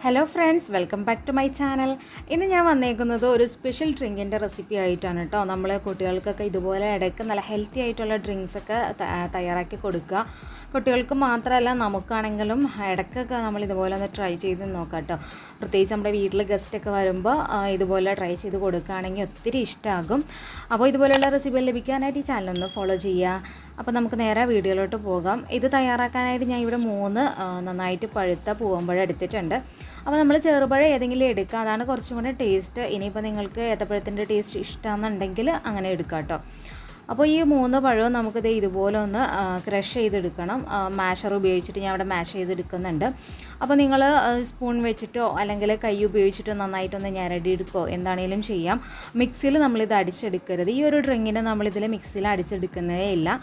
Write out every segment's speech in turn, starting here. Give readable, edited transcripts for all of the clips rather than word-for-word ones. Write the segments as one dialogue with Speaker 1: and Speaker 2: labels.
Speaker 1: Hello friends, welcome back to my channel. ഇന്ന് ഞാൻ വന്നേക്കുന്നത് ഒരു സ്പെഷ്യൽ ഡ്രിങ്കിൻ്റെ റെസിപ്പി ആയിട്ടാണ് കേട്ടോ. നമ്മൾ കുട്ടികൾക്കൊക്കെ ഇതുപോലെ ഇടയ്ക്ക് നല്ല ഹെൽത്തി ആയിട്ടുള്ള ഡ്രിങ്ക്സൊക്കെ തയ്യാറാക്കി കൊടുക്കുക. കുട്ടികൾക്ക് മാത്രമല്ല, നമുക്കാണെങ്കിലും ഇടയ്ക്കൊക്കെ നമ്മൾ ഇതുപോലെ ഒന്ന് ട്രൈ ചെയ്ത് നോക്കാം കേട്ടോ. പ്രത്യേകിച്ച് നമ്മുടെ വീട്ടിൽ ഗസ്റ്റൊക്കെ വരുമ്പോൾ ഇതുപോലെ ട്രൈ ചെയ്ത് കൊടുക്കുകയാണെങ്കിൽ ഒത്തിരി ഇഷ്ടമാകും. അപ്പോൾ ഇതുപോലെയുള്ള റെസിപ്പി ലഭിക്കാനായിട്ട് ഈ ചാനലൊന്ന് ഫോളോ ചെയ്യുക. അപ്പോൾ നമുക്ക് നേരെ വീഡിയോയിലോട്ട് പോകാം. ഇത് തയ്യാറാക്കാനായിട്ട് ഞാൻ ഇവിടെ 3 നന്നായിട്ട് പഴുത്ത പൂവമ്പഴം എടുത്തിട്ടുണ്ട്. അപ്പോൾ നമ്മൾ ചെറുപഴം ഏതെങ്കിലും എടുക്കുക, അതാണ് കുറച്ചും കൂടെ ടേസ്റ്റ്. ഇനിയിപ്പോൾ നിങ്ങൾക്ക് ഏത്തപ്പഴത്തിൻ്റെ ടേസ്റ്റ് ഇഷ്ടമാണെന്നുണ്ടെങ്കിൽ അങ്ങനെ എടുക്കാം കേട്ടോ. അപ്പോൾ ഈ 3 പഴവും നമുക്കിത് ഇതുപോലെ ഒന്ന് ക്രഷ് ചെയ്തെടുക്കണം. മാഷർ ഉപയോഗിച്ചിട്ട് ഞാൻ ഇവിടെ മാഷ് ചെയ്തെടുക്കുന്നുണ്ട്. അപ്പോൾ നിങ്ങൾ സ്പൂൺ വെച്ചിട്ടോ അല്ലെങ്കിൽ കൈ ഉപയോഗിച്ചിട്ടോ നന്നായിട്ടൊന്ന് ഞരടിയെടുക്കുകയോ എന്താണെങ്കിലും ചെയ്യാം. മിക്സിയിൽ നമ്മളിത് അടിച്ചെടുക്കരുത്. ഈ ഒരു ഡ്രിങ്കിന് നമ്മളിതിൽ മിക്സിയിൽ അടിച്ചെടുക്കുന്നതേ ഇല്ല.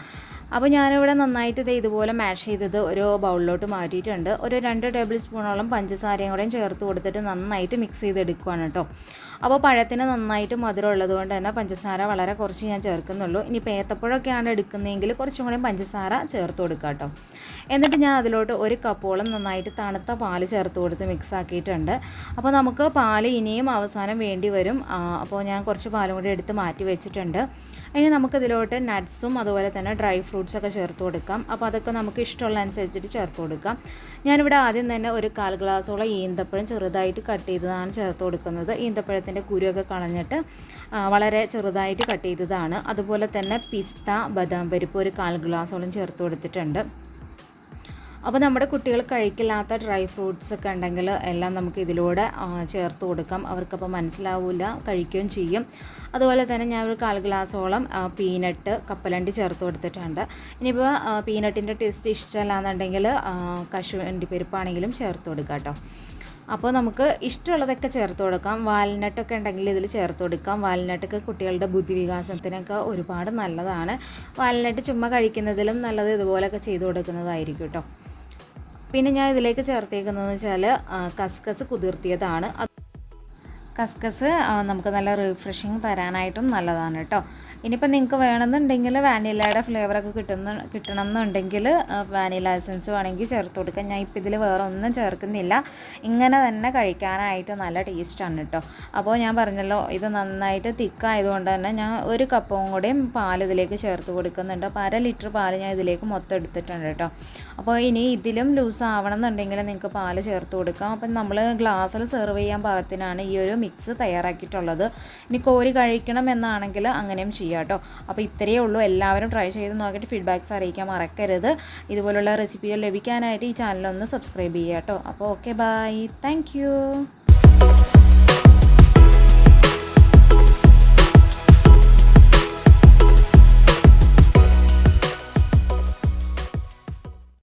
Speaker 1: അപ്പോൾ ഞാനിവിടെ നന്നായിട്ട് ഇതുപോലെ മാഷ് ചെയ്തത് ഒരു ബൗളിലോട്ട് മാറ്റിയിട്ടുണ്ട്. ഒരു 2 ടേബിൾ സ്പൂണോളം പഞ്ചസാരയും കൂടെയും ചേർത്ത് കൊടുത്തിട്ട് നന്നായിട്ട് മിക്സ് ചെയ്തെടുക്കുകയാണ് കേട്ടോ. അപ്പോൾ പഴത്തിന് നന്നായിട്ട് മധുരം ഉള്ളതുകൊണ്ട് തന്നെ പഞ്ചസാര വളരെ കുറച്ച് ഞാൻ ചേർക്കുന്നുള്ളൂ. ഇനി ഏത്തപ്പഴമൊക്കെയാണ് എടുക്കുന്നതെങ്കിൽ കുറച്ചും കൂടി പഞ്ചസാര ചേർത്ത് കൊടുക്കുക കേട്ടോ. എന്നിട്ട് ഞാൻ അതിലോട്ട് 1 കപ്പോളം നന്നായിട്ട് തണുത്ത പാല് ചേർത്ത് കൊടുത്ത് മിക്സ് ആക്കിയിട്ടുണ്ട്. അപ്പോൾ നമുക്ക് പാല് ഇനിയും അവസാനം വേണ്ടി വരും. അപ്പോൾ ഞാൻ കുറച്ച് പാലും കൂടി എടുത്ത് മാറ്റി വെച്ചിട്ടുണ്ട്. ഇനി നമുക്കിതിലോട്ട് നട്ട്സും അതുപോലെ തന്നെ ഡ്രൈ ഫ്രൂട്ട്സൊക്കെ ചേർത്ത് കൊടുക്കാം. അപ്പോൾ അതൊക്കെ നമുക്ക് ഇഷ്ടമുള്ള അനുസരിച്ചിട്ട് ചേർത്ത് കൊടുക്കാം. ഞാനിവിടെ ആദ്യം തന്നെ ഒരു 1/4 ഗ്ലാസോളം ഈന്തപ്പഴം ചെറുതായിട്ട് കട്ട് ചെയ്തതാണ് ചേർത്ത് കൊടുക്കുന്നത്. ഈന്തപ്പഴത്തിൻ്റെ കുരുവൊക്കെ കളഞ്ഞിട്ട് വളരെ ചെറുതായിട്ട് കട്ട് ചെയ്തതാണ്. അതുപോലെ തന്നെ പിസ്ത, ബദാം പരിപ്പ് ഒരു 1/4 ഗ്ലാസോളം ചേർത്ത് കൊടുത്തിട്ടുണ്ട്. അപ്പോൾ നമ്മുടെ കുട്ടികൾ കഴിക്കില്ലാത്ത ഡ്രൈ ഫ്രൂട്ട്സ് ഒക്കെ ഉണ്ടെങ്കിൽ എല്ലാം നമുക്ക് ഇതിലൂടെ ചേർത്ത് കൊടുക്കാം. അവർക്കപ്പോൾ മനസ്സിലാവില്ല, കഴിക്കുകയും ചെയ്യും. അതുപോലെ തന്നെ ഞാൻ ഒരു 1/4 ഗ്ലാസോളം പീനട്ട്, കപ്പലണ്ടി ചേർത്ത് കൊടുത്തിട്ടുണ്ട്. ഇനിയിപ്പോൾ പീനട്ടിൻ്റെ ടേസ്റ്റ് ഇഷ്ടമല്ലാന്നുണ്ടെങ്കിൽ കശുവണ്ടി പരിപ്പാണെങ്കിലും ചേർത്ത് കൊടുക്കാം കേട്ടോ. അപ്പോൾ നമുക്ക് ഇഷ്ടമുള്ളതൊക്കെ ചേർത്ത് കൊടുക്കാം. വാൽനട്ടൊക്കെ ഉണ്ടെങ്കിൽ ഇതിൽ ചേർത്ത് കൊടുക്കാം. വാൽനട്ടൊക്കെ കുട്ടികളുടെ ബുദ്ധിവികാസത്തിനൊക്കെ ഒരുപാട് നല്ലതാണ്. വാൽനട്ട് ചുമ്മാ കഴിക്കുന്നതിലും നല്ലത് ഇതുപോലെയൊക്കെ ചെയ്ത് കൊടുക്കുന്നതായിരിക്കും കേട്ടോ. പിന്നെ ഞാൻ ഇതിലേക്ക് ചേർത്തേക്കുന്നതെന്ന് വെച്ചാൽ കസ്കസ് കുതിർത്തിയതാണ്. കസ്കസ് നമുക്ക് നല്ല റിഫ്രഷിങ് തരാനായിട്ടും നല്ലതാണ് കേട്ടോ. ഇനിയിപ്പോൾ നിങ്ങൾക്ക് വേണമെന്നുണ്ടെങ്കിൽ വാനിലയുടെ ഫ്ലേവറൊക്കെ കിട്ടണമെന്നുണ്ടെങ്കിൽ വാനില എസൻസ് വേണമെങ്കിൽ ചേർത്ത് കൊടുക്കാം. ഞാൻ ഇപ്പോൾ ഇതിൽ വേറെ ഒന്നും ചേർക്കുന്നില്ല. ഇങ്ങനെ തന്നെ കഴിക്കാനായിട്ട് നല്ല ടേസ്റ്റാണ് കേട്ടോ. അപ്പോൾ ഞാൻ പറഞ്ഞല്ലോ, ഇത് നന്നായിട്ട് തിക്കായതുകൊണ്ട് തന്നെ ഞാൻ 1 കപ്പും കൂടെയും പാൽ ഇതിലേക്ക് ചേർത്ത് കൊടുക്കുന്നുണ്ട്. അപ്പോൾ 1/2 ലിറ്റർ പാൽ ഞാൻ ഇതിലേക്ക് മൊത്തം എടുത്തിട്ടുണ്ട് കേട്ടോ. അപ്പോൾ ഇനി ഇതിലും ലൂസ് ആവണം എന്നുണ്ടെങ്കിൽ നിങ്ങൾക്ക് പാൽ ചേർത്ത് കൊടുക്കാം. അപ്പം നമ്മൾ ഗ്ലാസ്സിൽ സെർവ് ചെയ്യാൻ പാകത്തിനാണ് ഈ ഒരു മിക്സ് തയ്യാറാക്കിയിട്ടുള്ളത്. ഇനി കോരി കഴിക്കണം എന്നാണെങ്കിൽ അങ്ങനെയും ചെയ്യാം കേട്ടോ. അപ്പോൾ ഇത്രയേ ഉള്ളൂ. എല്ലാവരും ട്രൈ ചെയ്ത് നോക്കിയിട്ട് ഫീഡ്ബാക്ക്സ് അറിയിക്കാൻ മറക്കരുത്. ഇതുപോലുള്ള റെസിപ്പികൾ ലഭിക്കാനായിട്ട് ഈ ചാനലൊന്ന് സബ്സ്ക്രൈബ് ചെയ്യുക കേട്ടോ. അപ്പോൾ ഓക്കെ, ബൈ, താങ്ക് യു.